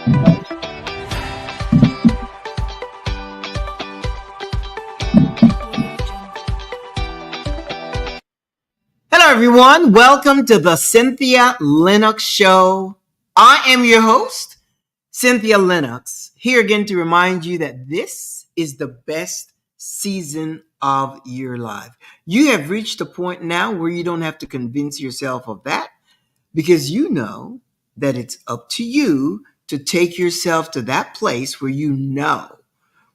Hello, everyone. Welcome to the Cynthia Linux Show. I am your host, Cynthia Linux, here again to remind you that this is the best season of your life. You have reached a point now where you don't have to convince yourself of that because you know that it's up to you to take yourself to that place where you know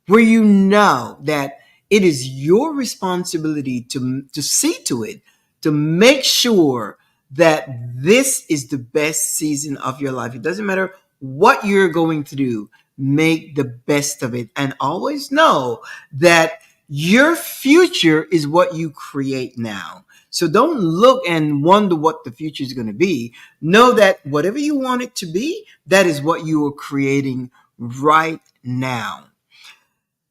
that it is your responsibility to see to it, to make sure that this is the best season of your life. It doesn't matter what you're going to do, make the best of it. And always know that your future is what you create now. So don't look and wonder what the future is going to be. Know that whatever you want it to be, that is what you are creating right now.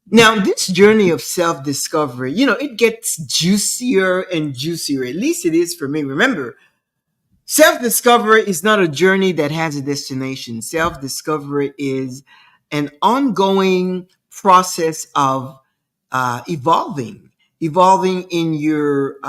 Now, this journey of self-discovery, it gets juicier and juicier. At least it is for me. Remember, self-discovery is not a journey that has a destination. Self-discovery is an ongoing process of evolving in your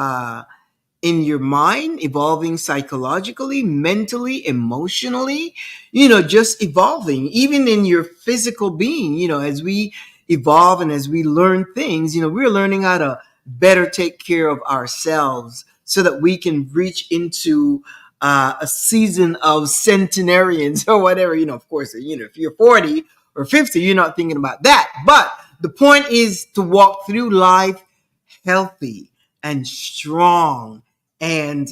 mind, evolving psychologically, mentally, emotionally, just evolving, even in your physical being, as we evolve and as we learn things, we're learning how to better take care of ourselves so that we can reach into a season of centenarians or whatever, of course, if you're 40 or 50, you're not thinking about that. But the point is to walk through life healthy and strong and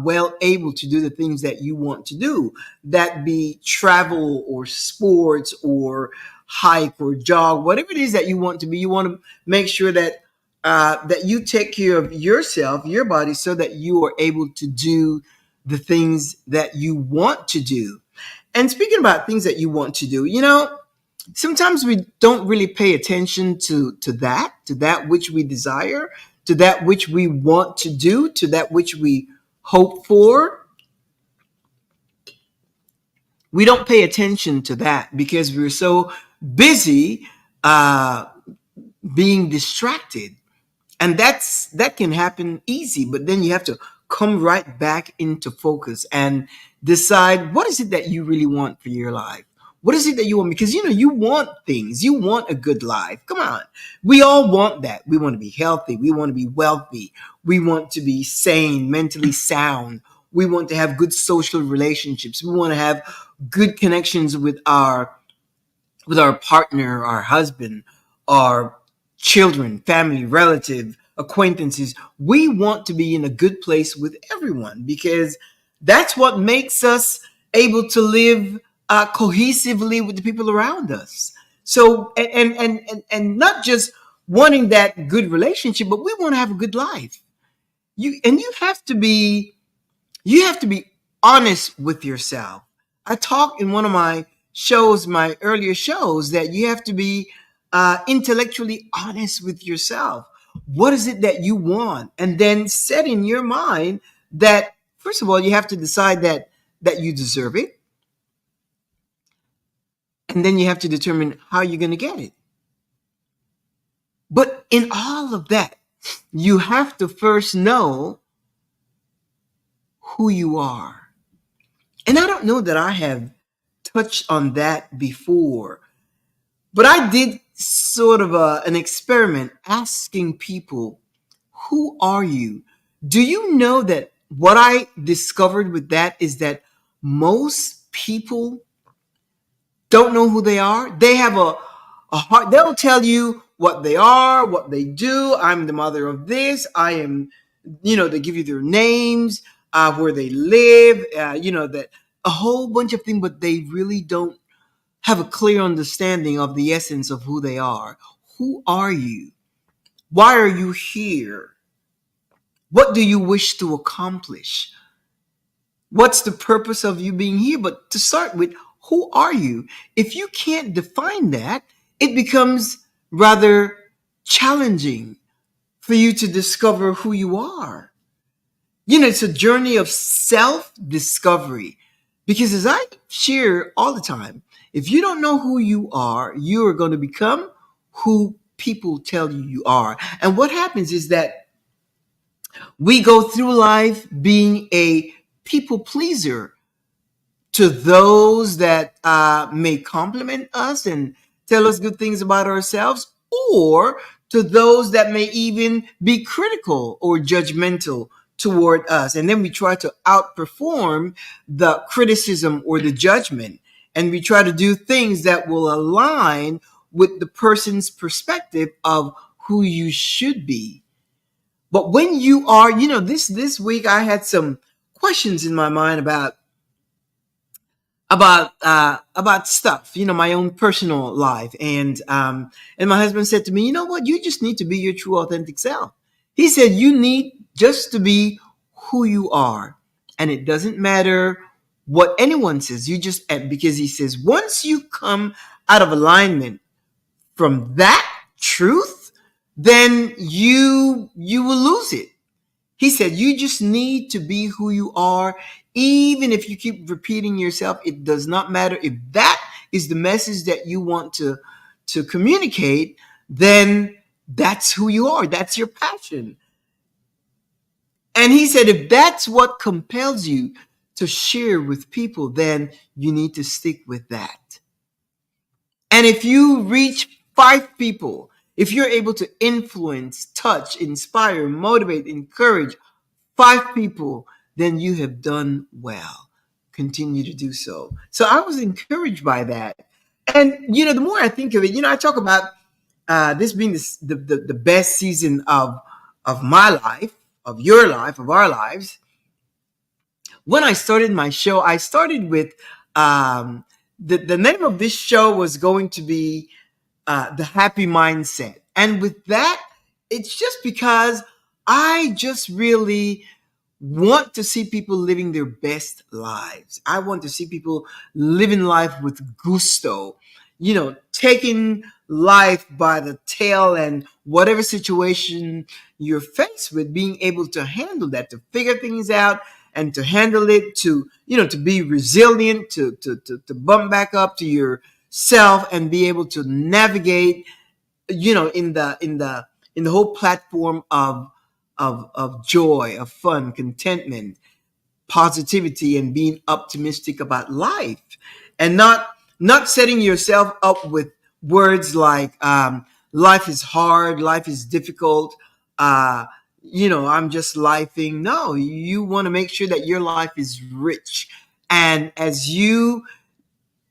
well able to do the things that you want to do, that be travel or sports or hike or jog, whatever it is that you want to be. You want to make sure that that you take care of yourself, your body, so that you are able to do the things that you want to do. And speaking about things that you want to do, sometimes we don't really pay attention to that which we desire, to that which we want to do, to that which we hope for. We don't pay attention to that because we're so busy being distracted. And that can happen easy, but then you have to come right back into focus and decide what is it that you really want for your life. What is it that you want? Because, you want things. You want a good life. Come on. We all want that. We want to be healthy. We want to be wealthy. We want to be sane, mentally sound. We want to have good social relationships. We want to have good connections with our partner, our husband, our children, family, relative, acquaintances. We want to be in a good place with everyone because that's what makes us able to live cohesively with the people around us. So, and not just wanting that good relationship, but we want to have a good life. You have to be honest with yourself. I talked in one of my shows, my earlier shows, that you have to be intellectually honest with yourself. What is it that you want? And then set in your mind that, first of all, you have to decide that you deserve it. And then you have to determine how you're going to get it. But in all of that, you have to first know who you are. And I don't know that I have touched on that before, but I did sort of an experiment asking people, who are you? Do you know that what I discovered with that is that most people don't know who they are? They have a heart. They'll tell you what they are, what they do. I'm the mother of this. I am, they give you their names, where they live, that a whole bunch of things, but they really don't have a clear understanding of the essence of who they are. Who are you? Why are you here? What do you wish to accomplish? What's the purpose of you being here? But to start with, who are you? If you can't define that, it becomes rather challenging for you to discover who you are. It's a journey of self-discovery. Because as I share all the time, if you don't know who you are going to become who people tell you you are. And what happens is that we go through life being a people pleaser to those that may compliment us and tell us good things about ourselves, or to those that may even be critical or judgmental toward us. And then we try to outperform the criticism or the judgment. And we try to do things that will align with the person's perspective of who you should be. But when you are, this week I had some questions in my mind about stuff, my own personal life. And my husband said to me, you know what, you just need to be your true authentic self. He said you need just to be who you are, and it doesn't matter what anyone says. You just, because he says once you come out of alignment from that truth, then you will lose it. He said, you just need to be who you are. Even if you keep repeating yourself, it does not matter. If that is the message that you want to communicate, then that's who you are. That's your passion. And he said, if that's what compels you to share with people, then you need to stick with that. And if you reach 5 people, if you're able to influence, touch, inspire, motivate, encourage 5 people, then you have done well. Continue to do so. So I was encouraged by that. And, the more I think of it, I talk about this being the best season of my life, of your life, of our lives. When I started my show, I started with the name of this show was going to be The Happy Mindset. And with that, it's just because I just really want to see people living their best lives. I want to see people living life with gusto, taking life by the tail, and whatever situation you're faced with, being able to handle that, to figure things out and to handle it, to be resilient, to bump back up to yourself and be able to navigate, in the whole platform of joy, of fun, contentment, positivity, and being optimistic about life, and not setting yourself up with words like life is hard, life is difficult, I'm just lifing. No, you want to make sure that your life is rich. And as you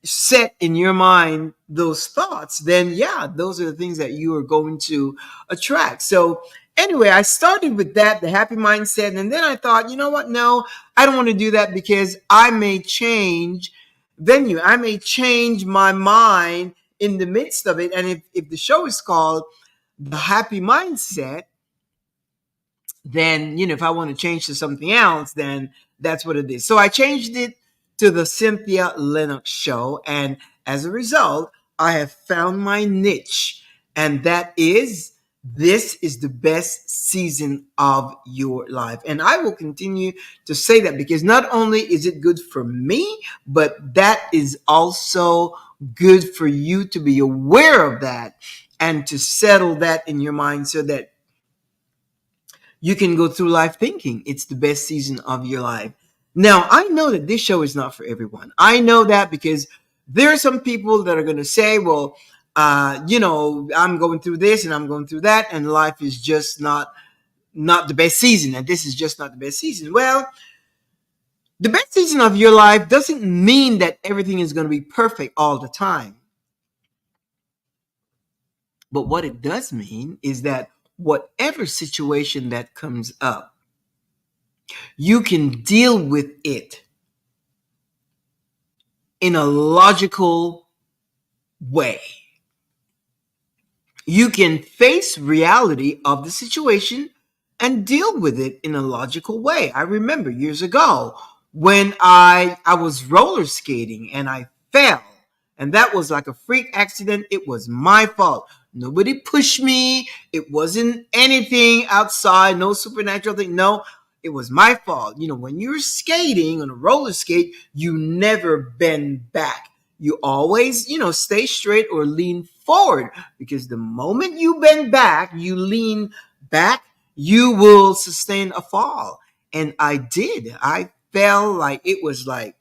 set in your mind those thoughts, then yeah, those are the things that you are going to attract. So anyway, I started with that, the happy mindset, and then I thought, you know what? No, I don't want to do that, because I may change venue. I may change my mind in the midst of it. And if the show is called The Happy Mindset, then, if I want to change to something else, then that's what it is. So I changed it to the Cynthia Linux Show. And as a result, I have found my niche. And that is, this is the best season of your life. And I will continue to say that, because not only is it good for me, but that is also good for you to be aware of that and to settle that in your mind, so that you can go through life thinking it's the best season of your life. Now, I know that this show is not for everyone. I know that, because there are some people that are going to say, well, I'm going through this and I'm going through that, and life is just not the best season, and this is just not the best season. Well, the best season of your life doesn't mean that everything is going to be perfect all the time. But what it does mean is that whatever situation that comes up, you can deal with it in a logical way. You can face reality of the situation and deal with it in a logical way. I remember years ago when I was roller skating and I fell, and that was like a freak accident. It was my fault. Nobody pushed me. It wasn't anything outside, no supernatural thing. No, It was my fault. When you're skating on a roller skate, you never bend back. You always, stay straight or lean forward, because the moment you bend back, you lean back, you will sustain a fall. And I did. I fell like it was like,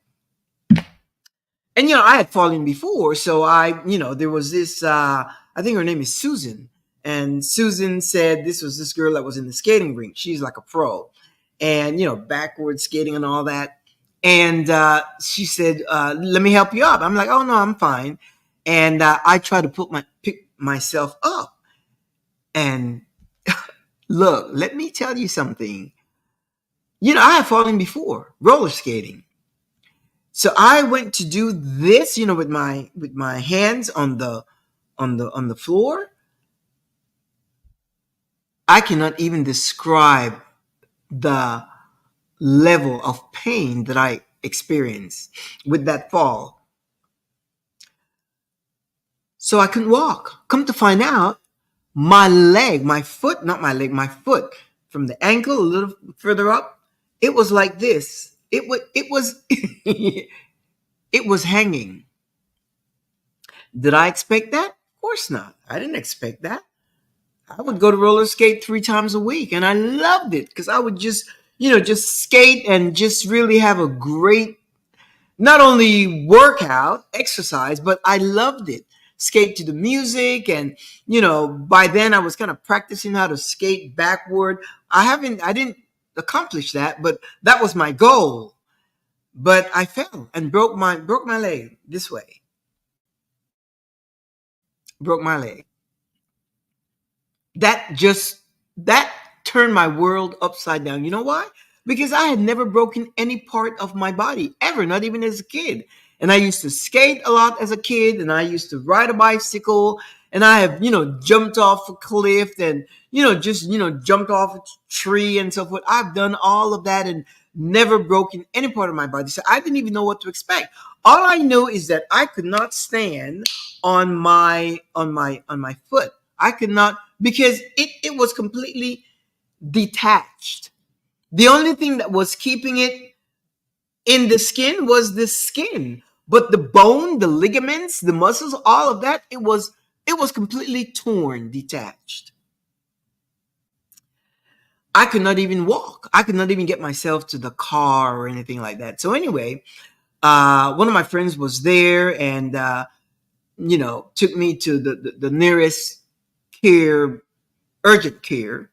and I had fallen before, so there was this, I think her name is Susan. And Susan said this was this girl that was in the skating rink. She's like a pro, and backward skating and all that. And she said, let me help you up. I'm like, oh no, I'm fine. And I try to pick myself up. And look, let me tell you something. I have fallen before roller skating. So I went to do this, with my hands on the floor. I cannot even describe the level of pain that I experienced with that fall. So I couldn't walk. Come to find out, my leg, my foot, not my leg, my foot, from the ankle a little further up, it was like this. It was it was hanging. Did I expect that? Of course not. I didn't expect that. I would go to roller skate 3 times a week, and I loved it because I would just skate and just really have a great, not only workout, exercise, but I loved it. Skate to the music, and by then I was kind of practicing how to skate backward. I didn't accomplish that, but that was my goal. But I fell and broke my leg this way. Broke my leg. That turned my world upside down. You know why? Because I had never broken any part of my body ever, not even as a kid. And I used to skate a lot as a kid, and I used to ride a bicycle, and I have, jumped off a cliff, and just jumped off a tree and so forth. I've done all of that and never broken any part of my body. So I didn't even know what to expect. All I know is that I could not stand on my foot. I could not, because it was completely detached. The only thing that was keeping it in the skin was the skin, but the bone, the ligaments, the muscles, all of that, it was completely torn, detached. I could not even walk. I could not even get myself to the car or anything like that. So anyway, one of my friends was there, and took me to the nearest care, urgent care.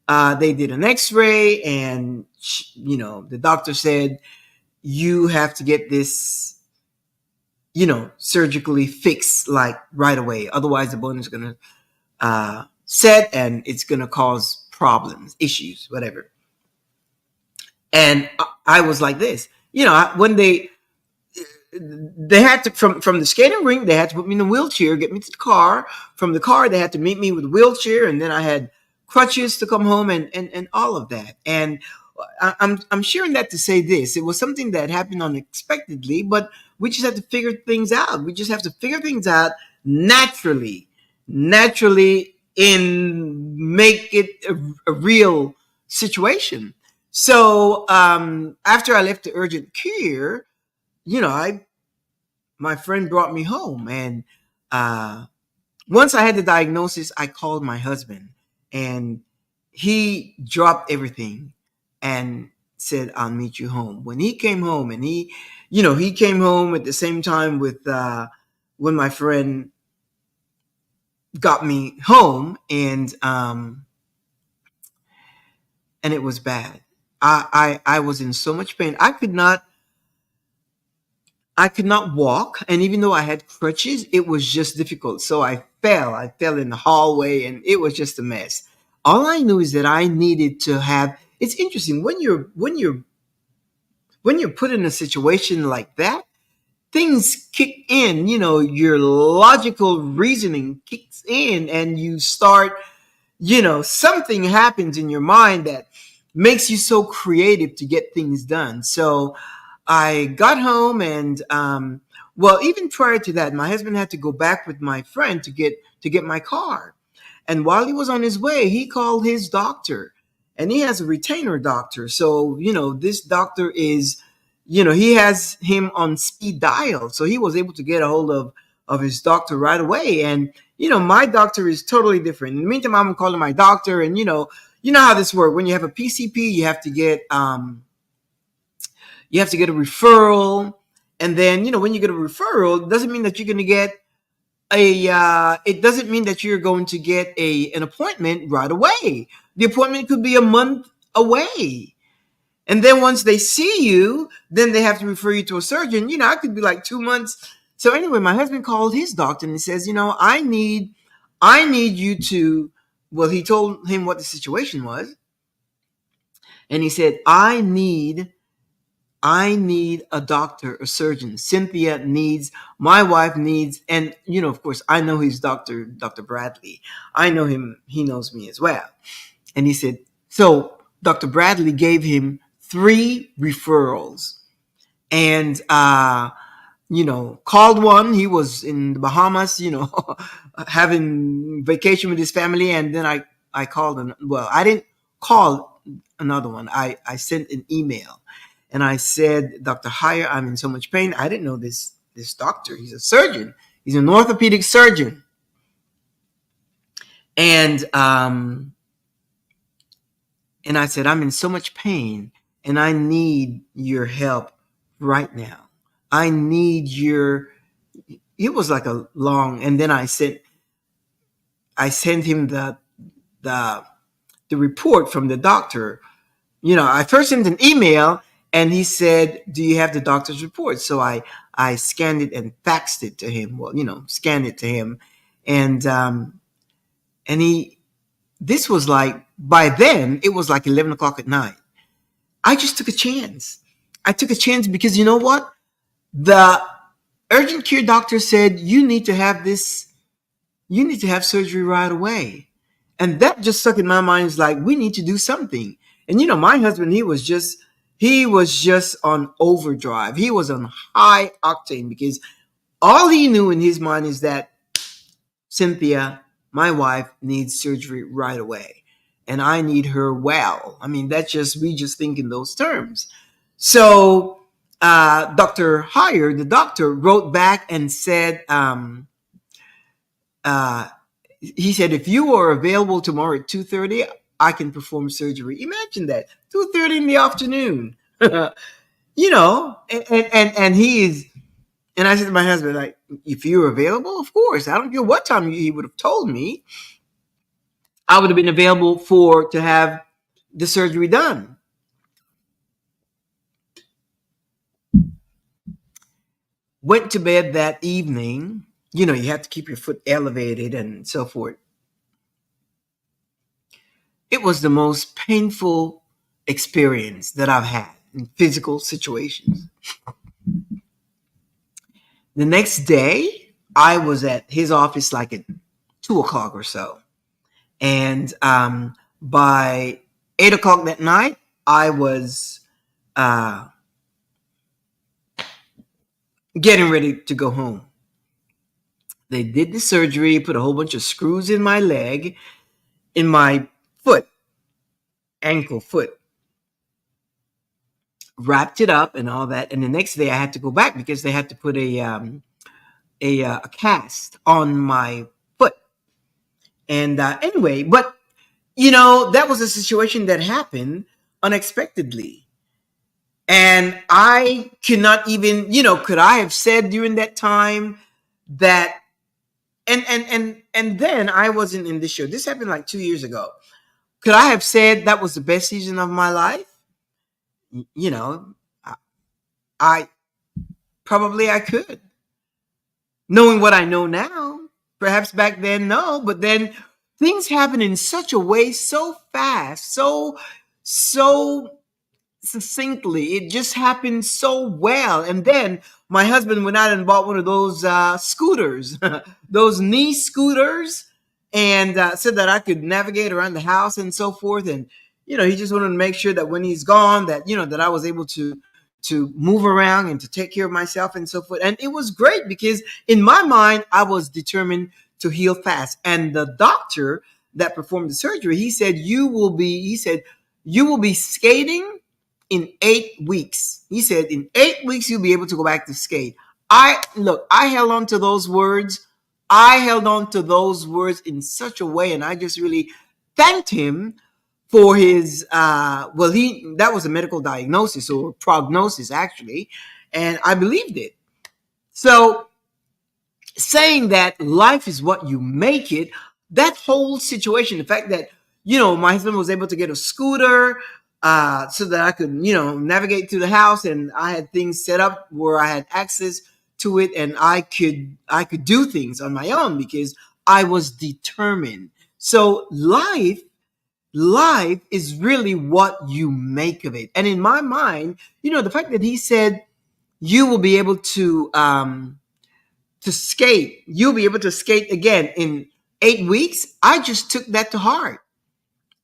They did an X-ray, and the doctor said, you have to get this, surgically fixed like right away. Otherwise, the bone is going to set, and it's going to cause problems, issues, whatever. And I was like this, when they had to, from the skating rink, they had to put me in a wheelchair, get me to the car. From the car, they had to meet me with a wheelchair, and then I had crutches to come home, and all of that. And I'm sharing that to say this: it was something that happened unexpectedly, but we just have to figure things out. We just have to figure things out naturally, in make it a real situation. So after I left the urgent care, I my friend brought me home, and once I had the diagnosis, I called my husband, and he dropped everything and said, I'll meet you home. When he came home, and he came home at the same time with when my friend got me home, and it was bad. I was in so much pain. I could not walk, and even though I had crutches, it was just difficult. So I fell. I fell in the hallway, and it was just a mess. All I knew is that I needed to have. It's interesting when you're put in a situation like that, things kick in. Your logical reasoning kicks in, and you start. Something happens in your mind that makes you so creative to get things done. So I got home, and well, even prior to that, my husband had to go back with my friend to get my car. And while he was on his way, he called his doctor, and he has a retainer doctor. So, this doctor is, he has him on speed dial. So he was able to get a hold of his doctor right away. And, my doctor is totally different. In the meantime, I'm calling my doctor, and, how this works. When you have a PCP, you have to get a referral. And then, when you get a referral, it doesn't mean that you're going to get it doesn't mean that you're going to get an appointment right away. The appointment could be a month away. And then once they see you, then they have to refer you to a surgeon. It could be like 2 months. So anyway, my husband called his doctor and he says, I need you to, well, he told him what the situation was. And he said, I need a doctor, a surgeon. Cynthia needs, my wife needs, and of course, I know he's Dr. Bradley. I know him. He knows me as well. And he said, so Dr. Bradley gave him 3 referrals, and called one. He was in the Bahamas, having vacation with his family, and then I called him. Well, I didn't call another one. I sent an email. And I said, Dr. Heyer, I'm in so much pain. I didn't know this doctor. He's a surgeon. He's an orthopedic surgeon. And I said, I'm in so much pain, and I need your help right now. I need your. It was like a long. And then I sent him the report from the doctor. I first sent an email. And he said, do you have the doctor's report? So I scanned it and faxed it to him. Well, scanned it to him. And this was like, by then, it was like 11 o'clock at night. I just took a chance. I took a chance because you know what? The urgent care doctor said, you need to have surgery right away. And that just stuck in my mind. It's like, we need to do something. And my husband, he was just on overdrive. He was on high octane because all he knew in his mind is that Cynthia, my wife, needs surgery right away. And I need her well. I mean, we just think in those terms. So Dr. Heyer, the doctor, wrote back and said, he said, if you are available tomorrow at 2:30, I can perform surgery. Imagine that, 2:30 in the afternoon. And he is. And I said to my husband, like, if you're available, of course. I don't care what time he would have told me. I would have been available to have the surgery done. Went to bed that evening. You have to keep your foot elevated and so forth. It was the most painful experience that I've had in physical situations. The next day, I was at his office like at 2 o'clock or so. And by 8 o'clock that night, I was getting ready to go home. They did the surgery, put a whole bunch of screws in my leg, in my foot, ankle, foot, wrapped it up and all that. And the next day I had to go back because they had to put a cast on my foot. And anyway, but that was a situation that happened unexpectedly. And I cannot even, could I have said during that time that, and then I wasn't in this show. This happened like 2 years ago. Could I have said that was the best season of my life? I probably I could. Knowing what I know now, perhaps back then, no. But then things happen in such a way, so fast, so succinctly. It just happened so well. And then my husband went out and bought one of those scooters, those knee scooters, and said that I could navigate around the house and so forth. And, he just wanted to make sure that when he's gone, that, that I was able to move around and to take care of myself and so forth. And it was great because in my mind, I was determined to heal fast. And the doctor that performed the surgery, he said, You will be skating in 8 weeks. He said, in 8 weeks, you'll be able to go back to skate. I held on to those words. I held on to those words in such a way, and I just really thanked him for his, that was a medical diagnosis or prognosis, actually, and I believed it. So, saying that life is what you make it, that whole situation, the fact that, my husband was able to get a scooter so that I could, navigate through the house, and I had things set up where I had access to it, and I could do things on my own because I was determined. So life is really what you make of it. And in my mind, the fact that he said you will be able to skate. You'll be able to skate again in 8 weeks. I just took that to heart.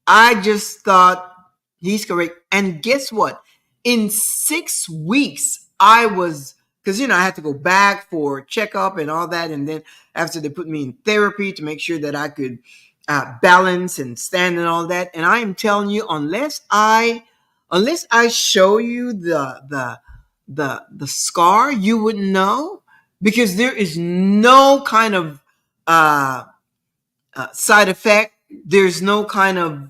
I just thought he's correct. And guess what? In 6 weeks, because I had to go back for checkup and all that. And then after they put me in therapy to make sure that I could balance and stand and all that. And I am telling you, unless I show you the scar, you wouldn't know, because there is no kind of side effect. There's no kind of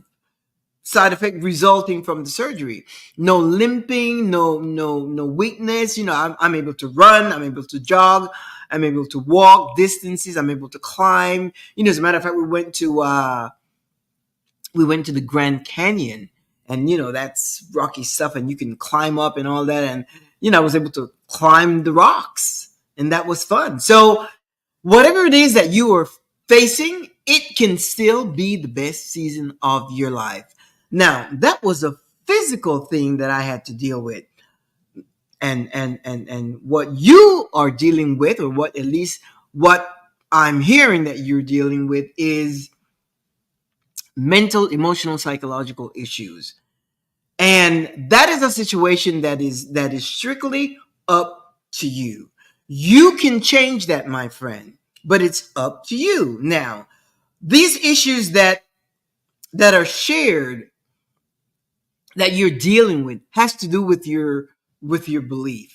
side effect resulting from the surgery. No limping, no weakness. I'm able to run. I'm able to jog. I'm able to walk distances. I'm able to climb. As a matter of fact, we went to the Grand Canyon, and that's rocky stuff, and you can climb up and all that, and I was able to climb the rocks, and that was fun. So whatever it is that you are facing, it can still be the best season of your life. Now, that was a physical thing that I had to deal with. And what you are dealing with, or what at least what I'm hearing that you're dealing with, is mental, emotional, psychological issues. And that is a situation that is strictly up to you. You can change that, my friend, but it's up to you. Now, these issues that are shared, that you're dealing with, has to do with your belief.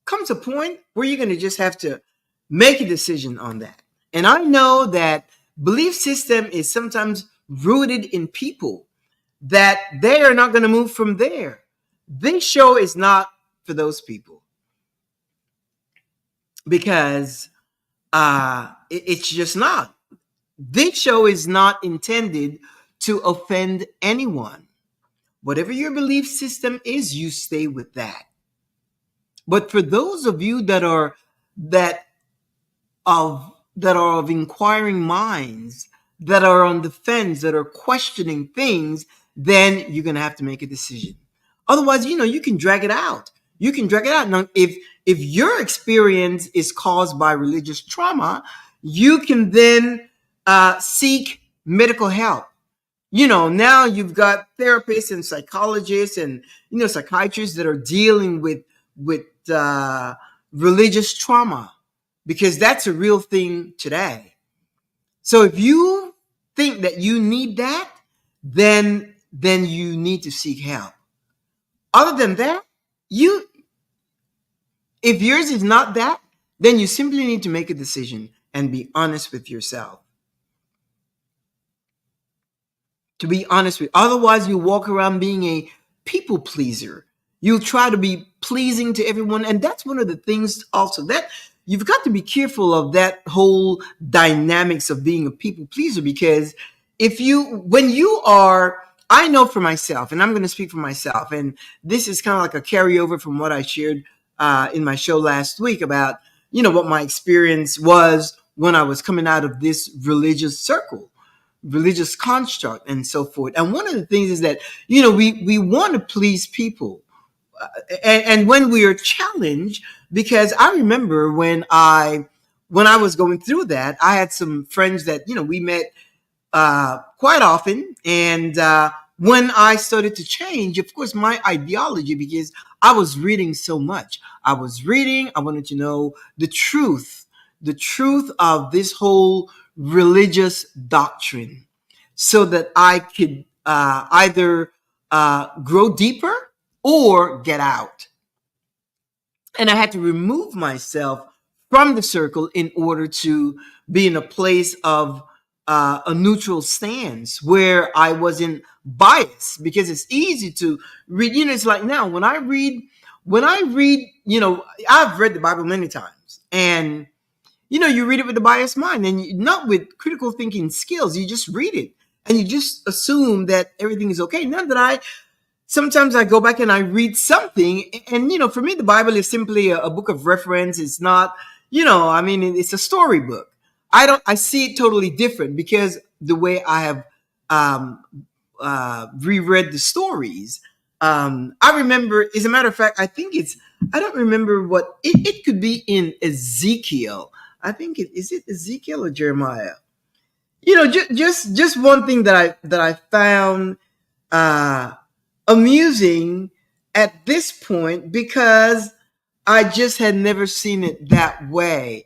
Comes a point where you're going to just have to make a decision on that. And I know that belief system is sometimes rooted in people, that they are not going to move from there. This show is not for those people, because it's just not. This show is not intended to offend anyone. Whatever your belief system is, you stay with that. But for those of you that are of inquiring minds, that are on the fence, that are questioning things, then you're going to have to make a decision. Otherwise, you can drag it out. You can drag it out. Now, if your experience is caused by religious trauma, you can then seek medical help. Now you've got therapists and psychologists and psychiatrists that are dealing with religious trauma, because that's a real thing today. So if you think that you need that, then you need to seek help. Other than that, if yours is not that, then you simply need to make a decision and be honest with yourself. To be honest with you. Otherwise, you walk around being a people pleaser. You try to be pleasing to everyone. And that's one of the things also, that you've got to be careful of that whole dynamics of being a people pleaser, because when you are, I know for myself, and I'm going to speak for myself, and this is kind of like a carryover from what I shared in my show last week about, what my experience was when I was coming out of this religious circle, religious construct, and so forth. And one of the things is that, we want to please people. And when we are challenged, because I remember when I was going through that, I had some friends that, we met quite often. And when I started to change, of course, my ideology, because I was reading so much. I wanted to know the truth of this whole religious doctrine, so that I could either grow deeper or get out. And I had to remove myself from the circle in order to be in a place of a neutral stance where I wasn't biased, because it's easy to read. It's like now when I read, I've read the Bible many times, and you read it with a biased mind, and not with critical thinking skills. You just read it and you just assume that everything is okay. Not that sometimes I go back and I read something, and for me, the Bible is simply a book of reference. It's not, it's a storybook. I see it totally different because the way I have um, reread the stories. I remember, as a matter of fact, I don't remember it could be in Ezekiel. I think is it Ezekiel or Jeremiah? Just one thing that I found uh, amusing at this point, because I just had never seen it that way.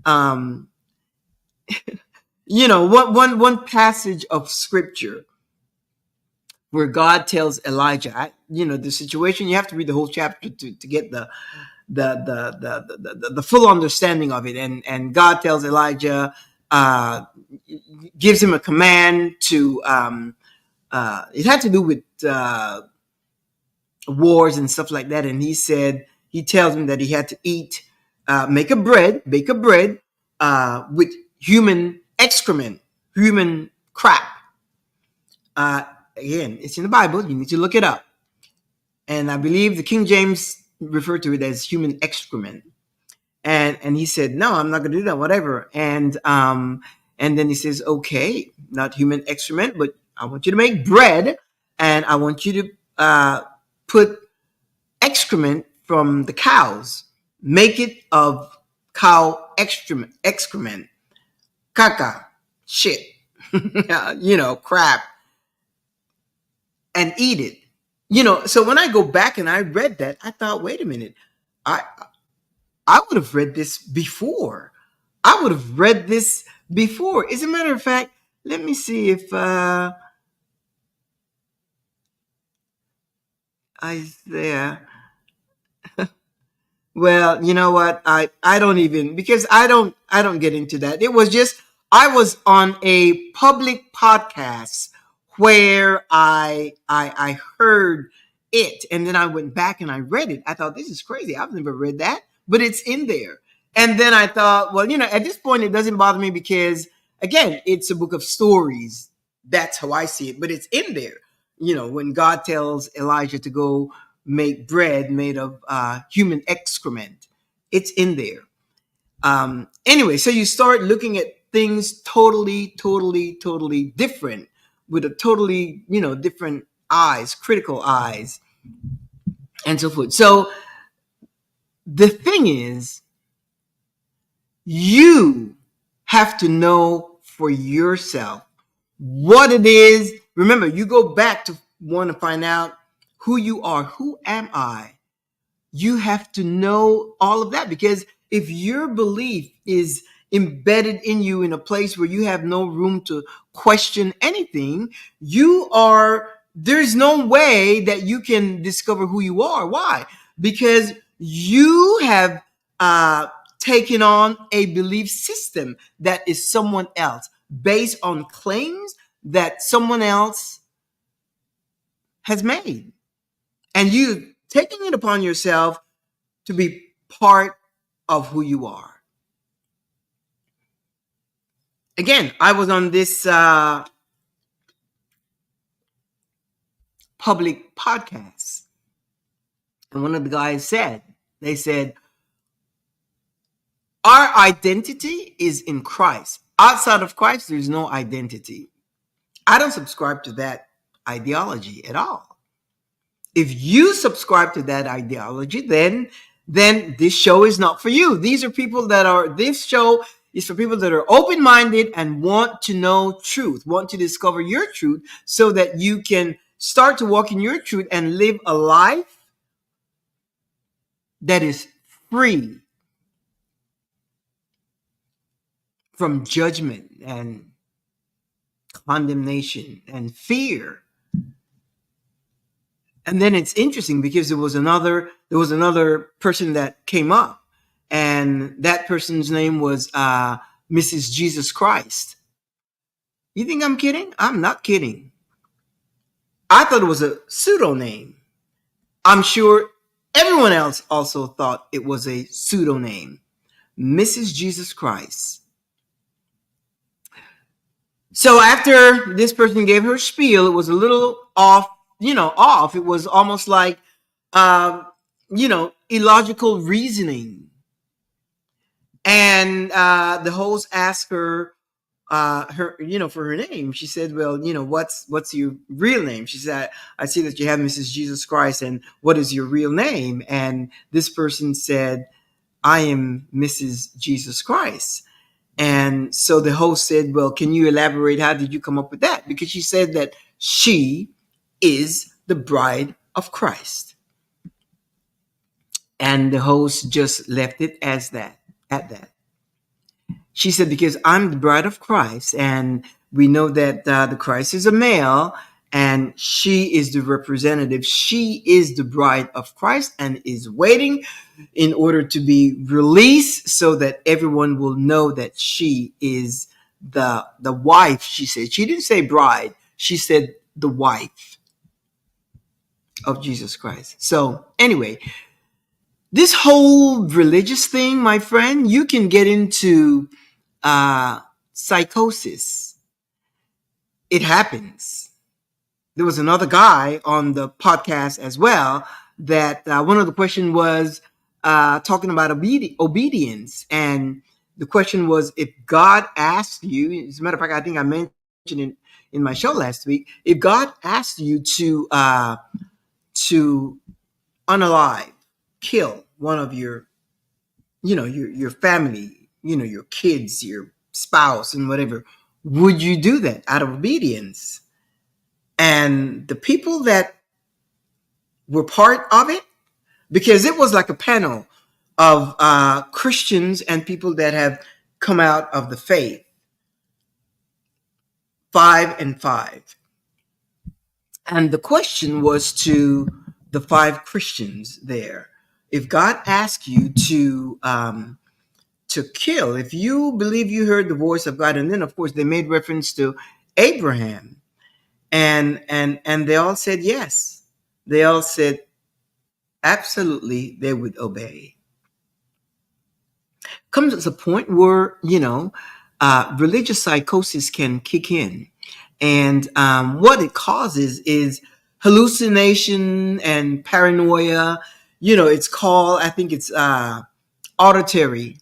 Um, one passage of scripture where God tells Elijah, the situation. You have to read the whole chapter to get the full understanding of it. And God tells Elijah, uh, gives him a command to. It had to do with wars and stuff like that. And he tells him that he had to bake a bread with human excrement, human crap. Again, it's in the Bible. You need to look it up. And I believe the King James referred to it as human excrement. And he said, no, I'm not going to do that, whatever. And then he says, okay, not human excrement, but I want you to make bread, and I want you to put excrement from the cows. Make it of cow excrement, caca, shit, crap, and eat it. So when I go back and I read that, I thought, wait a minute, I I would have read this before. I would have read this before. As a matter of fact, let me see if Isaiah. Well, you know what? I don't even, because I don't get into that. It was just I was on a public podcast where I heard it, and then I went back and I read it. I thought, this is crazy. I've never read that, but it's in there. And then I thought, well, at this point it doesn't bother me, because again, it's a book of stories. That's how I see it, but it's in there. When God tells Elijah to go make bread made of human excrement. It's in there. Anyway, so you start looking at things totally, totally, totally different, with a totally, different eyes, critical eyes, and so forth. So the thing is, you have to know for yourself what it is. Remember, you go back to want to find out who you are. Who am I? You have to know all of that, because if your belief is embedded in you in a place where you have no room to question anything, there's no way that you can discover who you are. Why? Because you have taken on a belief system that is someone else, based on claims that someone else has made, and you taking it upon yourself to be part of who you are. Again, I was on this public podcast, and one of the guys they said, our identity is in Christ. Outside of Christ, there's no identity. I don't subscribe to that ideology at all. If you subscribe to that ideology, then this show is not for you. This show is for people that are open-minded and want to know truth, want to discover your truth, so that you can start to walk in your truth and live a life that is free from judgment and condemnation and fear. And then it's interesting because there was another person that came up, and that person's name was Mrs. Jesus Christ. You think I'm kidding? I'm not kidding. I thought it was a pseudonym. I'm sure everyone else also thought it was a pseudonym. Mrs. Jesus Christ. So after this person gave her spiel, it was a little off. It was almost like, illogical reasoning. And the host asked her, for her name. She said, "Well, what's your real name?" She said, "I see that you have Mrs. Jesus Christ, and what is your real name?" And this person said, "I am Mrs. Jesus Christ." And so the host said, "Well, can you elaborate? How did you come up with that?" Because she said that she is the bride of Christ. And the host just left it as that, at that. She said, "Because I'm the bride of Christ, and we know that the Christ is a male, and she is the representative. She is the bride of Christ and is waiting in order to be released so that everyone will know that she is the wife." She said. She didn't say bride. She said the wife of Jesus Christ. So anyway, this whole religious thing, my friend, you can get into psychosis. It happens. There was another guy on the podcast as well that one of the questions was talking about obedience. And the question was, if God asked you, as a matter of fact, I think I mentioned it in my show last week, if God asked you to unalive, kill one of your family, your kids, your spouse, and whatever, would you do that out of obedience? And the people that were part of it, because it was like a panel of Christians and people that have come out of the faith, 5 and 5. And the question was to the 5 Christians there: if God asked you to kill, if you believe you heard the voice of God. And then of course they made reference to Abraham, and they all said yes. They all said absolutely they would obey. Comes at a point where religious psychosis can kick in, and what it causes is hallucination and paranoia. It's called, I think it's auditory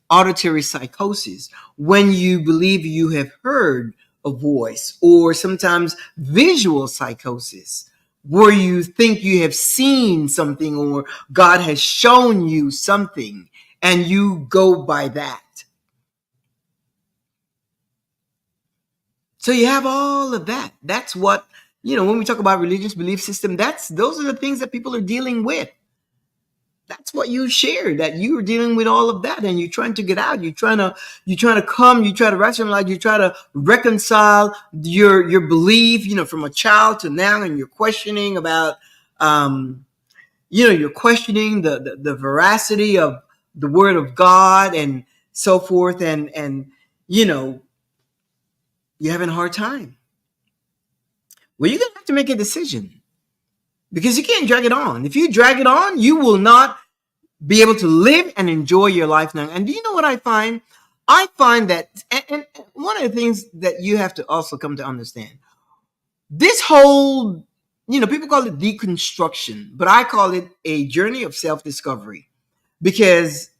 psychosis, when you believe you have heard a voice, or sometimes visual psychosis, where you think you have seen something or God has shown you something and you go by that. So you have all of that. That's what, when we talk about religious belief system, those are the things that people are dealing with. That's what you shared, that you were dealing with all of that, and you're trying to get out. You're trying to come. You try to rationalize. You try to reconcile your belief, from a child to now, and you're questioning about, you're questioning the veracity of the Word of God and so forth, and you're having a hard time. Well, you're gonna have to make a decision, because you can't drag it on. If you drag it on, you will not be able to live and enjoy your life now. And do you know what I find? I find that, and one of the things that you have to also come to understand, this whole, people call it deconstruction, but I call it a journey of self-discovery, because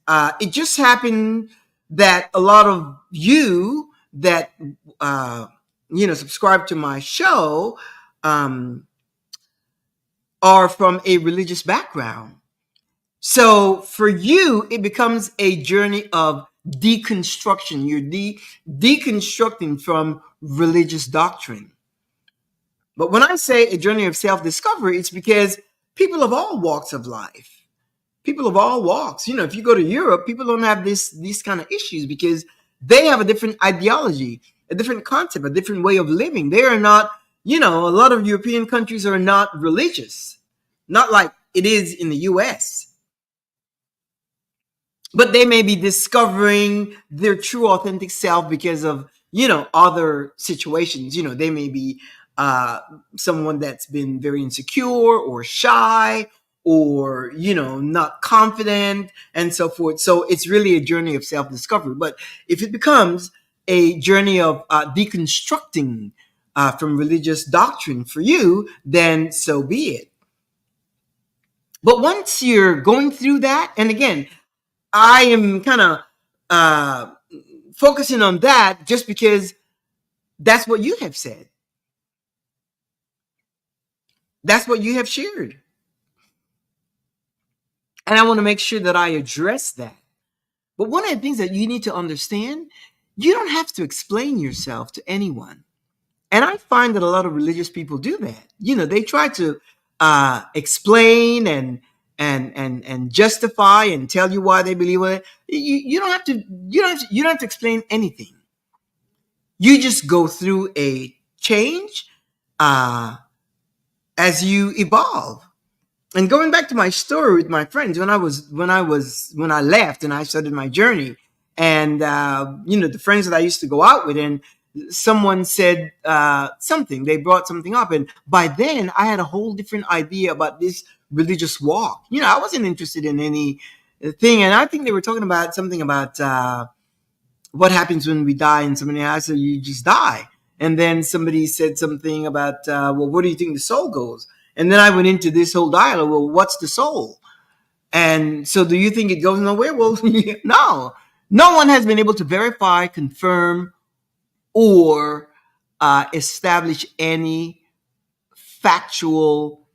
it just happened that a lot of you that, subscribe to my show are from a religious background. So for you, it becomes a journey of deconstruction. You're deconstructing from religious doctrine. But when I say a journey of self-discovery, it's because people of all walks of life, people of all walks, if you go to Europe, people don't have these kind of issues, because they have a different ideology, a different concept, a different way of living. They are not, a lot of European countries are not religious. not like it is in the US. But they may be discovering their true authentic self because of, other situations. They may be uh, someone that's been very insecure or shy, or not confident, and so forth. So it's really a journey of self-discovery. But if it becomes a journey of deconstructing from religious doctrine for you, then so be it. But once you're going through that, and again, I am kind of uh, focusing on that just because that's what you have said. That's what you have shared. And I want to make sure that I address that. But one of the things that you need to understand, you don't have to explain yourself to anyone. And I find that a lot of religious people do that. They try to explain and justify and tell you why they believe it. You don't have to. You don't have to explain anything. You just go through a change uh, as you evolve. And going back to my story with my friends, when I left and I started my journey, and the friends that I used to go out with, and someone said something, they brought something up, and by then I had a whole different idea about this religious walk. I wasn't interested in any thing, and I think they were talking about something about what happens when we die, and somebody asked, so you just die. And then somebody said something about, well, where do you think the soul goes? And then I went into this whole dialogue. Well, what's the soul? And so, do you think it goes nowhere? Well, no. No one has been able to verify, confirm, or establish any factual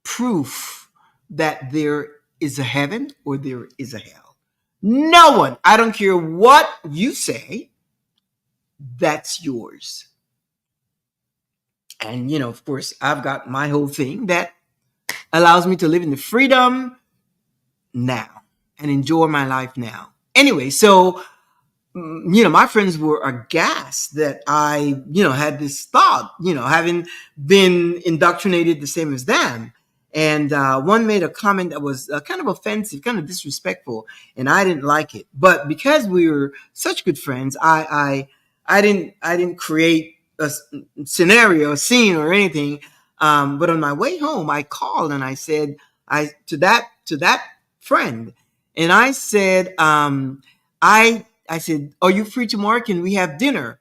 proof that there is a heaven or there is a hell. No one. I don't care what you say. That's yours. And, of course, I've got my whole thing that allows me to live in the freedom now and enjoy my life now. Anyway, so my friends were aghast that I, had this thought, having been indoctrinated the same as them. And one made a comment that was kind of offensive, kind of disrespectful, and I didn't like it. But because we were such good friends, I didn't create a scenario, a scene, or anything. But on my way home, I called and I said, to that friend, and I said, I said, are you free tomorrow? Can we have dinner?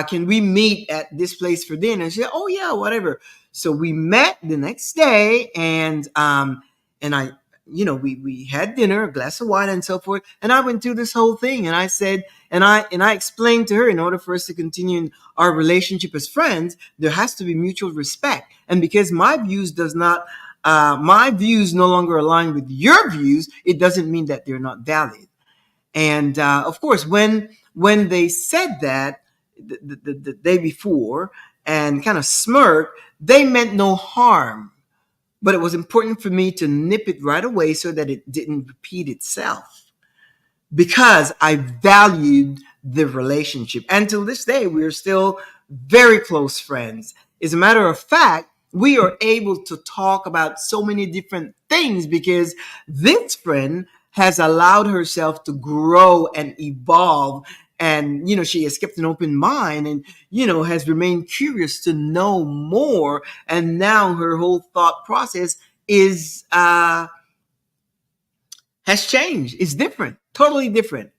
Can we meet at this place for dinner? And she said, oh yeah, whatever. So we met the next day, and I, we had dinner, a glass of wine, and so forth. And I went through this whole thing, and I said, and I explained to her, in order for us to continue our relationship as friends, there has to be mutual respect. And because my views no longer align with your views, it doesn't mean that they're not valid. And of course, when they said that the day before and kind of smirked, they meant no harm. But it was important for me to nip it right away so that it didn't repeat itself, because I valued the relationship. And till this day, we're still very close friends. As a matter of fact, we are able to talk about so many different things because this friend has allowed herself to grow and evolve. And, she has kept an open mind and, has remained curious to know more. And now her whole thought process is, has changed. It's different, totally different.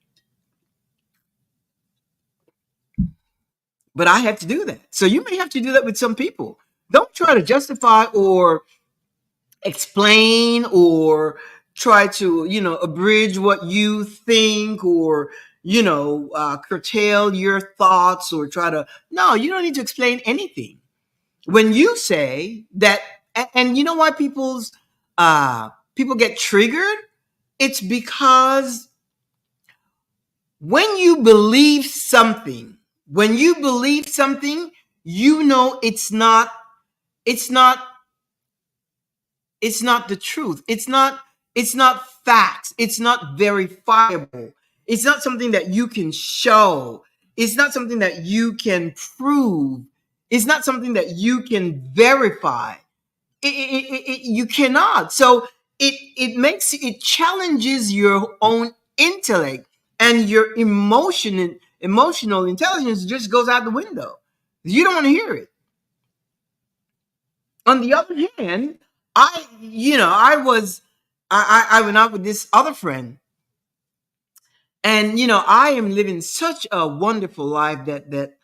But I had to do that. So you may have to do that with some people. Don't try to justify or explain or try to, abridge what you think, or, curtail your thoughts, or try to, no, you don't need to explain anything. When you say that, and you know why people get triggered? It's because when you believe something, when you believe something, it's not it's not the truth. It's not facts. It's not verifiable. It's not something that you can show. It's not something that you can prove. It's not something that you can verify. You cannot. So it challenges your own intellect, and your emotional intelligence just goes out the window. You don't want to hear it. On the other hand, I went out with this other friend, and I am living such a wonderful life that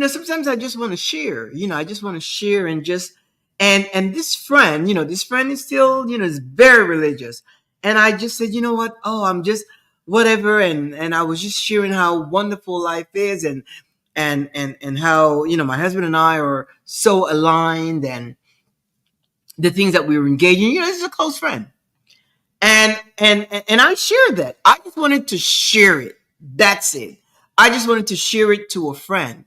sometimes I just want to share. I just want to share, and just and this friend is still, is very religious. And I just said, you know what, oh, I'm just whatever. And I was just sharing how wonderful life is, and how my husband and I are so aligned, and the things that we were engaging. This is a close friend. And I shared that. I just wanted to share it. That's it. I just wanted to share it to a friend.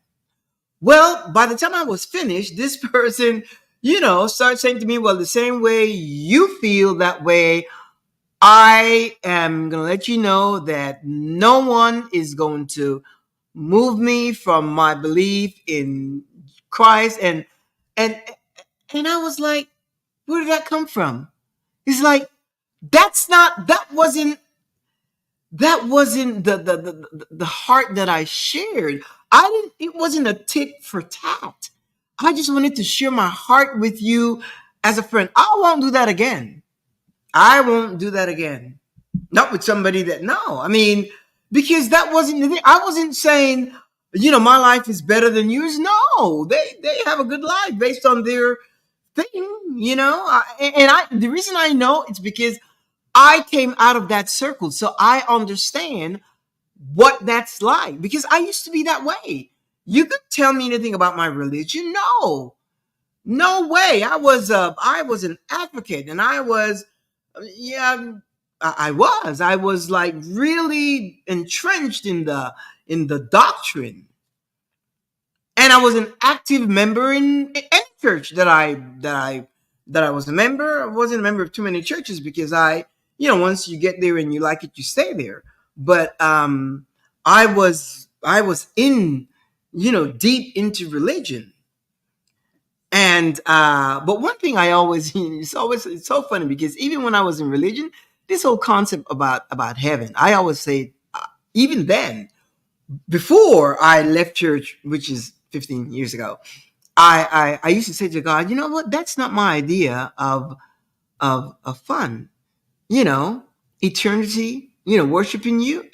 Well, by the time I was finished, this person, started saying to me, well, the same way you feel that way, I am going to let you know that no one is going to move me from my belief in Christ. And and I was like, where did that come from? He's like, that wasn't the heart that I shared. I didn't. It wasn't a tit for tat. I just wanted to share my heart with you as a friend. I won't do that again. I won't do that again. Not with somebody that, no. I mean, because that wasn't the thing. I wasn't saying, my life is better than yours. No, they have a good life based on their thing. The reason I know it's because I came out of that circle, so I understand what that's like, because I used to be that way. You could tell me anything about my religion? No, no way. I was an advocate, and I was, yeah, I was like really entrenched in the doctrine, and I was an active member in any church that I was a member. I wasn't a member of too many churches, because once you get there and you like it, you stay there. But I was in, deep into religion. And but one thing I always it's so funny, because even when I was in religion, this whole concept about heaven, I always say, even then, before I left church, which is 15 years ago, I used to say to God, you know what? That's not my idea of fun. You know, eternity. Worshiping you.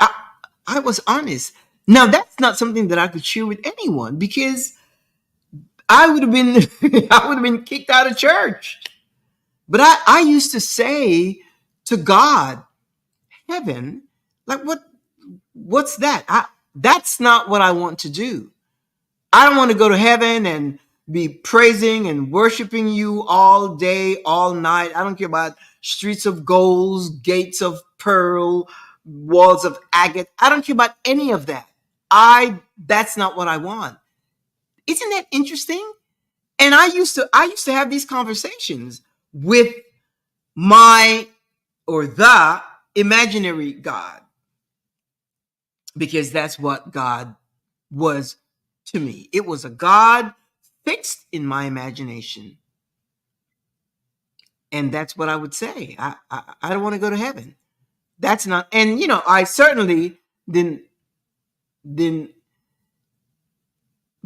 I was honest. Now that's not something that I could share with anyone, because I would have been I would have been kicked out of church. But I used to say to God, heaven, like what's that? That's not what I want to do. I don't want to go to heaven and be praising and worshiping you all day, all night. I don't care about streets of gold, gates of pearl, walls of agate. I don't care about any of that. That's not what I want. Isn't that interesting? And I used to have these conversations with my or the imaginary God, because that's what God was to me. It was a God fixed in my imagination. And that's what I would say. I don't want to go to heaven. That's not, and I certainly didn't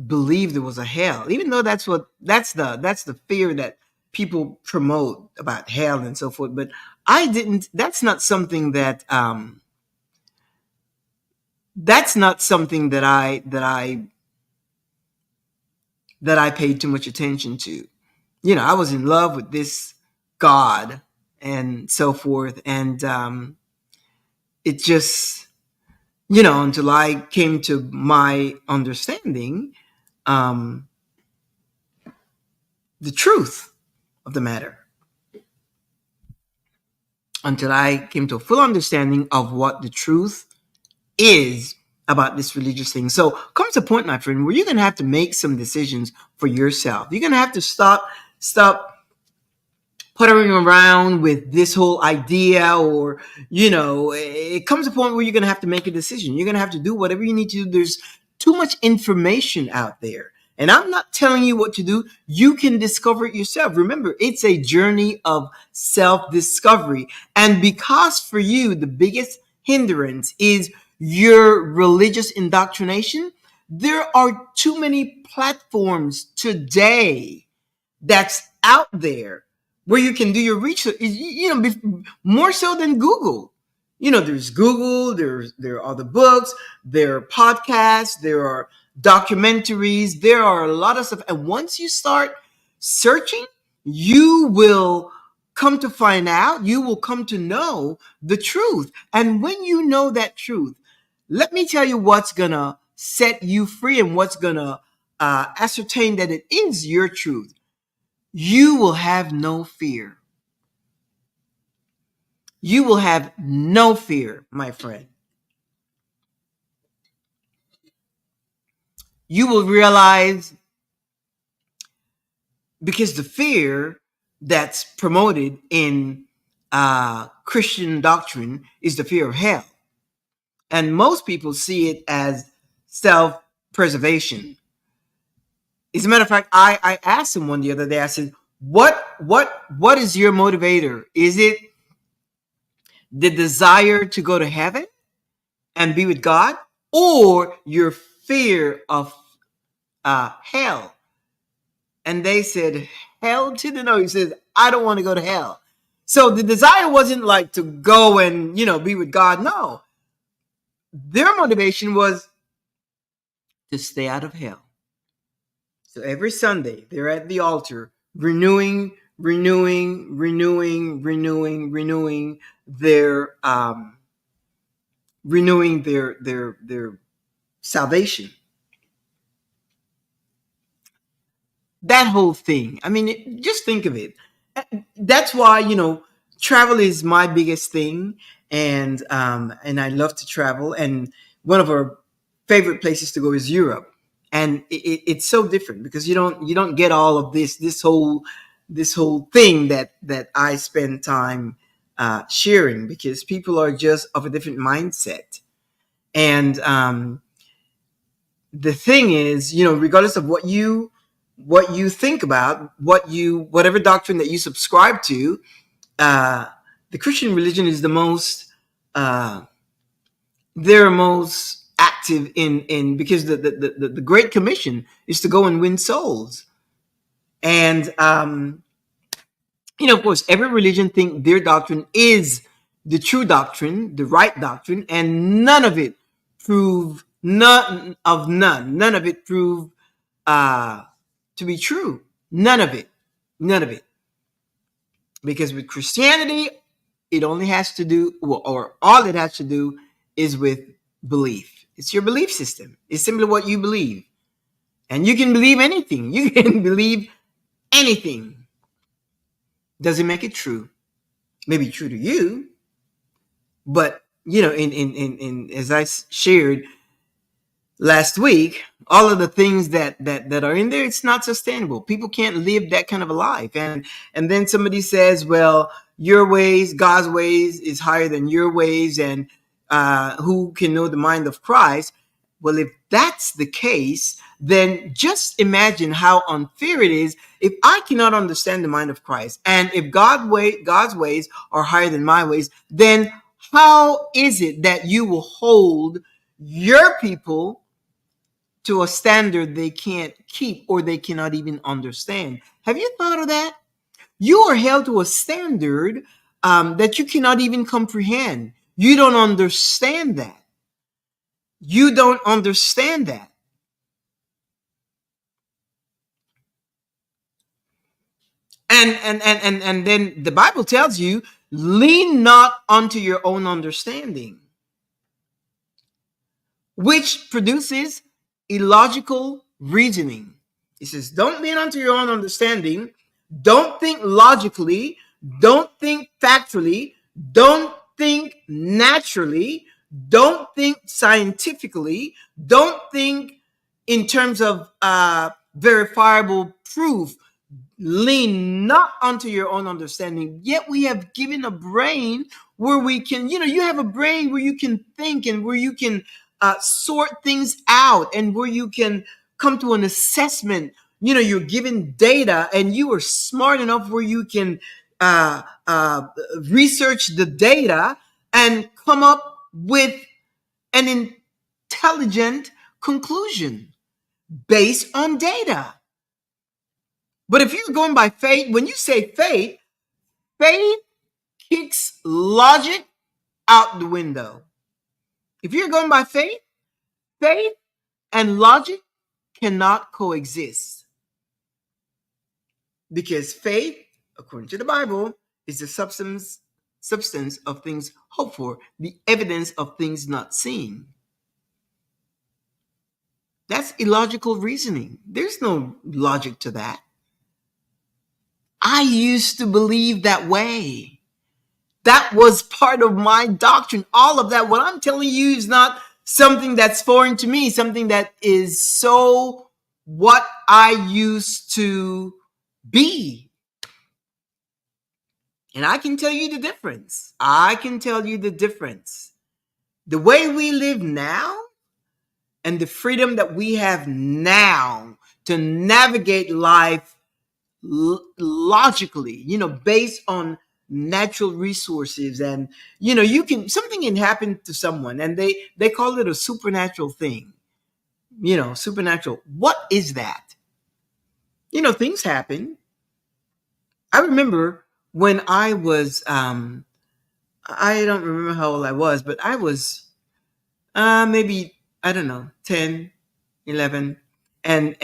believe there was a hell, even though that's the fear that people promote about hell and so forth. But I didn't. That's not something that I paid too much attention to. I was in love with this God and so forth, and it just, until I came to my understanding, the truth of the matter, until I came to a full understanding of what the truth is about this religious thing. So comes a point, my friend, where you're going to have to make some decisions for yourself. You're going to have to stop puttering around with this whole idea, or it comes a point where you're going to have to make a decision. You're going to have to do whatever you need to do. There's too much information out there. And I'm not telling you what to do. You can discover it yourself. Remember, it's a journey of self-discovery. And because for you, the biggest hindrance is your religious indoctrination, there are too many platforms today that's out there where you can do your research, more so than Google. There's Google, there are other books, there are podcasts, there are documentaries, there are a lot of stuff. And once you start searching, you will come to find out, you will come to know the truth. And when you know that truth, let me tell you what's gonna set you free and what's gonna ascertain that it is your truth. You will have no fear. You will have no fear, my friend. You will realize, because the fear that's promoted in Christian doctrine is the fear of hell. And most people see it as self-preservation. As a matter of fact, I asked someone the other day, I said, what is your motivator? Is it the desire to go to heaven and be with God, or your fear of hell? And they said, hell to the no. He says, I don't want to go to hell. So the desire wasn't like to go and, be with God. No. Their motivation was to stay out of hell. So every Sunday, they're at the altar, renewing their their salvation. That whole thing. I mean, just think of it. That's why, travel is my biggest thing, and I love to travel. And one of our favorite places to go is Europe, and it's so different because you don't get all of this whole thing that I spend time sharing, because people are just of a different mindset. And the thing is, regardless of what you think about, whatever doctrine that you subscribe to, the Christian religion is the most they're most active in because the Great Commission is to go and win souls. And of course, every religion think their doctrine is the true doctrine, the right doctrine, and none of it prove none of it prove to be true. None of it. Because with Christianity, it only has to do, or all it has to do, is with belief. It's your belief system. It's simply what you believe. And you can believe anything. You can believe anything. Doesn't make it true. Maybe true to you, but in as I shared last week, all of the things that are in there, it's not sustainable. People can't live that kind of a life. And then somebody says, well, your ways, God's ways, is higher than your ways, and who can know the mind of Christ? Well, if that's the case, then just imagine how unfair it is if I cannot understand the mind of Christ. And if God's ways are higher than my ways, then how is it that you will hold your people to a standard they can't keep or they cannot even understand? Have you thought of that? You are held to a standard that you cannot even comprehend. You don't understand that. You don't understand that. And then the Bible tells you, lean not unto your own understanding, which produces illogical reasoning. It says, don't lean unto your own understanding. Don't think logically. Don't think factually. Don't think naturally. Don't think scientifically. Don't think in terms of verifiable proof. Lean not unto your own understanding. Yet we have given a brain where we can, you have a brain where you can think and where you can sort things out, and where you can come to an assessment. You know, you're given data, and you are smart enough where you can uh, uh, research the data and come up with an intelligent conclusion based on data. But if you're going by faith, when you say faith, faith kicks logic out the window. If you're going by faith, faith and logic cannot coexist, because faith, according to the Bible, is the substance of things hoped for, the evidence of things not seen. That's illogical reasoning. There's no logic to that. I used to believe that way. That was part of my doctrine. All of that, what I'm telling you, is not something that's foreign to me, something that is so what I used to be. And I can tell you the difference. I can tell you the difference. The way we live now and the freedom that we have now to navigate life logically, based on natural resources. And something can happen to someone, and they call it a supernatural thing. Supernatural, what is that? Things happen. I remember when I was I don't remember how old I was, but I was maybe, I don't know, 10, 11, and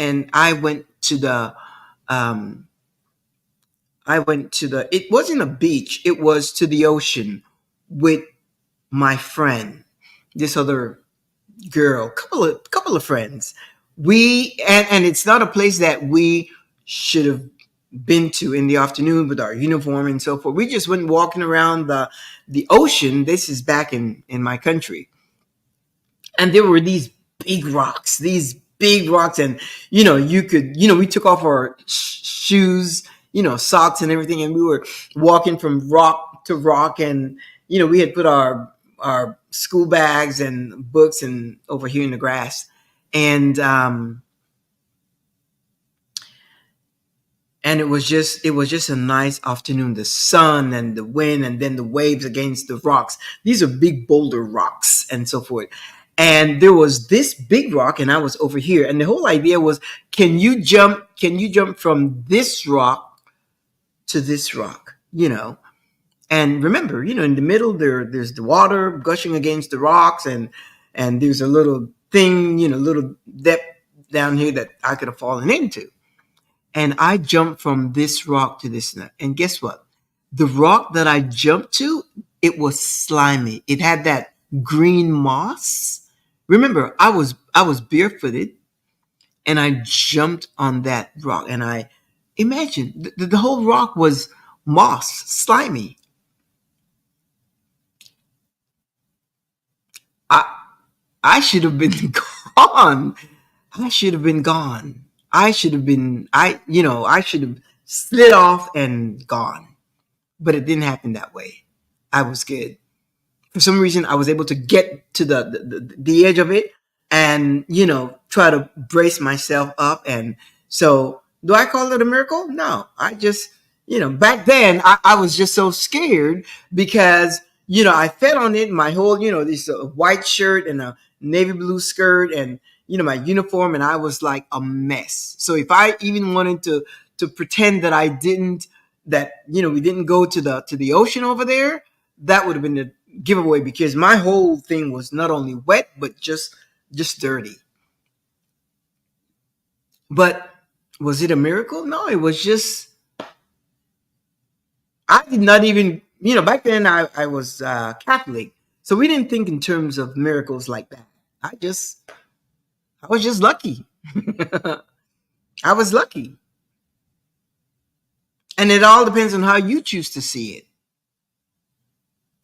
um I went to it wasn't a beach, it was to the ocean with my friend, this other girl, couple of friends. And it's not a place that we should have been to in the afternoon with our uniform and so forth. We just went walking around the ocean. This is back in my country. And there were these big rocks, and you could, we took off our shoes, socks and everything, and we were walking from rock to rock. And we had put our school bags and books and over here in the grass. And it was just a nice afternoon. The sun and the wind, and then the waves against the rocks. These are big boulder rocks and so forth. And there was this big rock, and I was over here. And the whole idea was, can you jump from this rock to this rock? And remember, in the middle there's the water gushing against the rocks, and there's a little thing, little depth down here that I could have fallen into. And I jumped from this rock to this. And guess what? The rock that I jumped to, it was slimy. It had that green moss. Remember, I was barefooted, and I jumped on that rock. And I imagine the whole rock was moss, slimy. I I should have been gone. I should have been gone. I should have slid off and gone. But it didn't happen that way. I was good. For some reason, I was able to get to the edge of it, and try to brace myself up. And so, do I call it a miracle? No. I just, back then I was just so scared, because I fed on it. My whole, this white shirt and a navy blue skirt, and my uniform, and I was like a mess. So if I even wanted to pretend that I didn't, that we didn't go to the ocean over there, that would have been the giveaway, because my whole thing was not only wet, but just dirty. But was it a miracle? No, it was just, I did not even, back then I was Catholic, so we didn't think in terms of miracles like that. I was just lucky. I was lucky. And it all depends on how you choose to see it.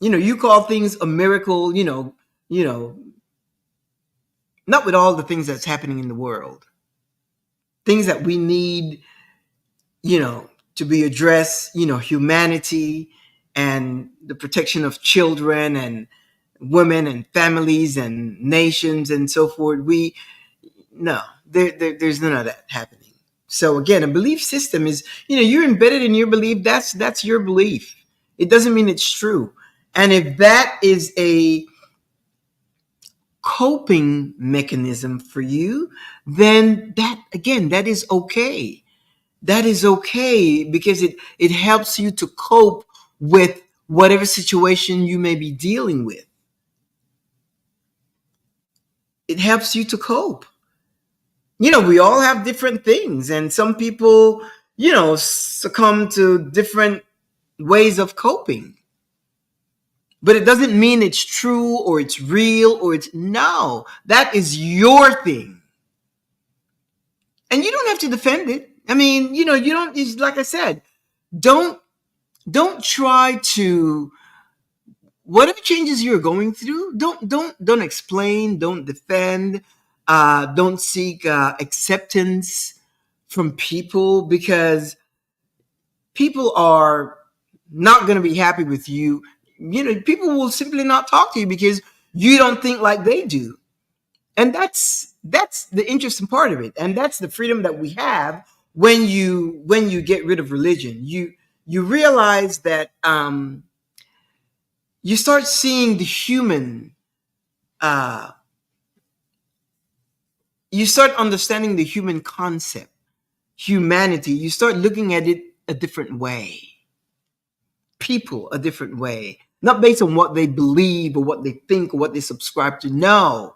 You call things a miracle, not with all the things that's happening in the world. Things that we need, to be addressed, humanity and the protection of children and women and families and nations and so forth. No, there's none of that happening. So again, a belief system is, you're embedded in your belief. That's your belief. It doesn't mean it's true. And if that is a coping mechanism for you, then that is okay. That is okay, because it helps you to cope with whatever situation you may be dealing with. It helps you to cope. We all have different things, and some people, succumb to different ways of coping. But it doesn't mean it's true or it's real or it's no. That is your thing. And you don't have to defend it. I mean, you don't, it's like I said, don't try to, whatever changes you're going through, don't explain, don't defend, don't seek acceptance from people, because people are not going to be happy with you. People will simply not talk to you because you don't think like they do. And that's the interesting part of it. And that's the freedom that we have when you get rid of religion. You realize that you start seeing the human, you start understanding the human concept, humanity. You start looking at it a different way, people a different way, not based on what they believe or what they think or what they subscribe to. No,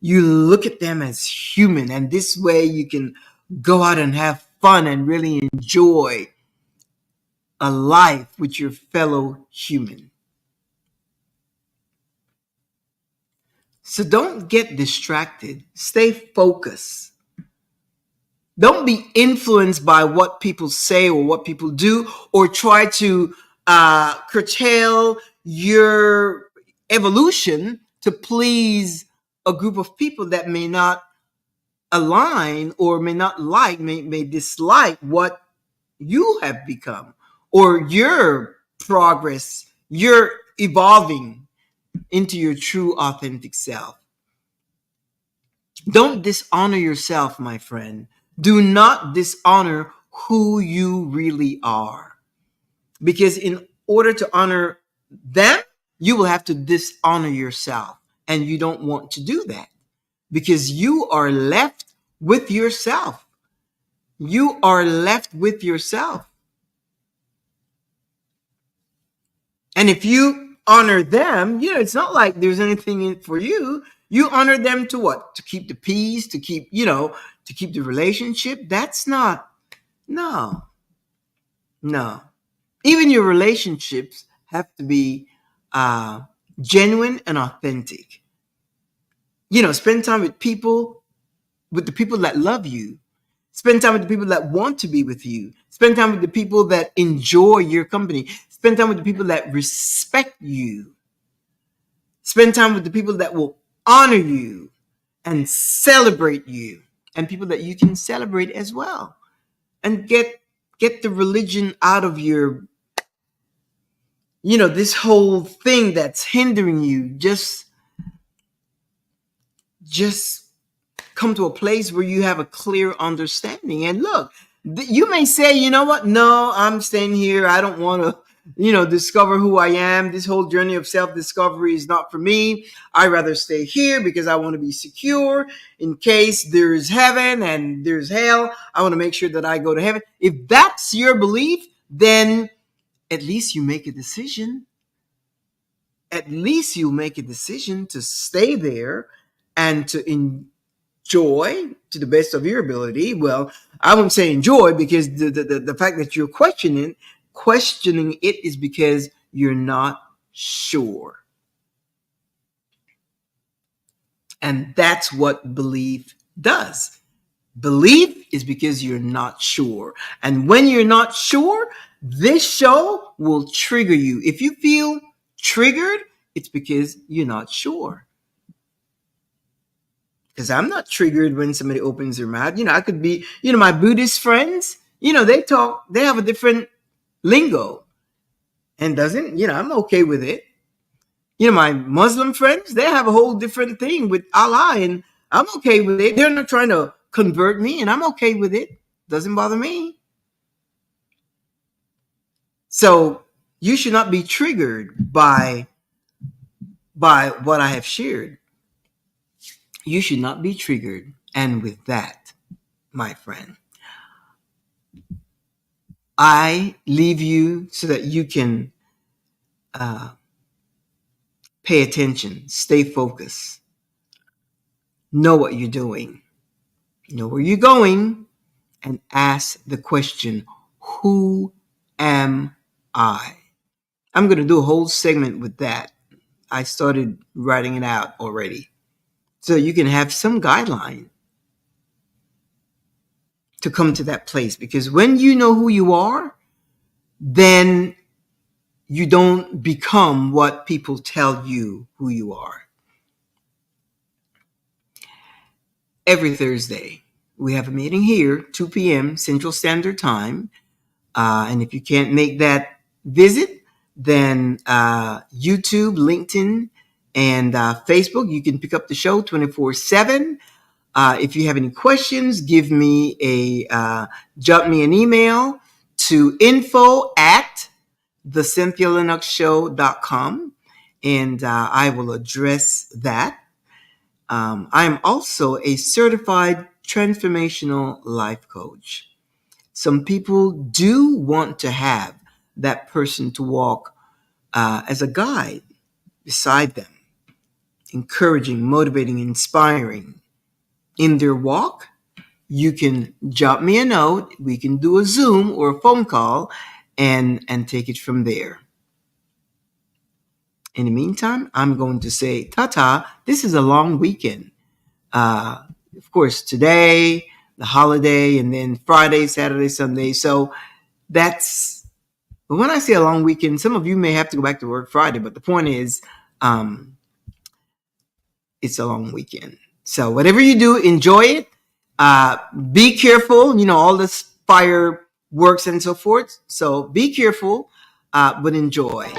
you look at them as human, and this way you can go out and have fun and really enjoy a life with your fellow human. So don't get distracted. Stay focused. Don't be influenced by what people say or what people do, or try to curtail your evolution to please a group of people that may not align or may not like, may dislike what you have become or your progress. You're evolving into your true authentic self. Don't dishonor yourself, my friend. Do not dishonor who you really are. Because in order to honor them, you will have to dishonor yourself. And you don't want to do that, because you are left with yourself. You are left with yourself. And if you honor them, it's not like there's anything in it for you. You honor them to what? To keep the peace, to keep, to keep the relationship. That's not, no. Even your relationships have to be genuine and authentic. Spend time with the people that love you. Spend time with the people that want to be with you. Spend time with the people that enjoy your company. Spend time with the people that respect you. Spend time with the people that will honor you and celebrate you, and people that you can celebrate as well. And get the religion out of your, this whole thing that's hindering you. Just come to a place where you have a clear understanding. And look, you may say, you know what? No, I'm staying here. I don't want to, discover who I am. This whole journey of self-discovery is not for me. I rather stay here because I want to be secure in case there's heaven and there's hell. I want to make sure that I go to heaven. If that's your belief, then at least you make a decision. At least you make a decision to stay there and to enjoy to the best of your ability. Well, I won't say enjoy, because the fact that you're questioning it is because you're not sure. And that's what belief does. Belief is because you're not sure. And when you're not sure, this show will trigger you. If you feel triggered, it's because you're not sure. Because I'm not triggered when somebody opens their mouth. I could be, my Buddhist friends, they have a different lingo. And I'm okay with it. My Muslim friends, they have a whole different thing with Allah. And I'm okay with it. They're not trying to convert me, and I'm okay with it. Doesn't bother me. So you should not be triggered by what I have shared. You should not be triggered. And with that, my friend, I leave you so that you can uh, pay attention, stay focused, know what you're doing, know where you're going, and ask the question, who am I? I'm going to do a whole segment with that. I started writing it out already. So you can have some guideline to come to that place. Because when you know who you are, then you don't become what people tell you who you are. Every Thursday, we have a meeting here, 2 p.m. Central Standard Time. And if you can't make that visit, then YouTube, LinkedIn, and Facebook, you can pick up the show 24/7. If you have any questions, drop me an email to info@thecynthialinoxshow.com, and I will address that. I'm also a certified transformational life coach. Some people do want to have that person to walk as a guide beside them, encouraging, motivating, inspiring in their walk. You can drop me a note. We can do a Zoom or a phone call and take it from there. In the meantime, I'm going to say ta-ta. This is a long weekend. Of course, today, the holiday, and then Friday, Saturday, Sunday. So that's, when I say a long weekend, some of you may have to go back to work Friday, but the point is, it's a long weekend. So whatever you do, enjoy it. Be careful, all this fireworks and so forth. So be careful, but enjoy.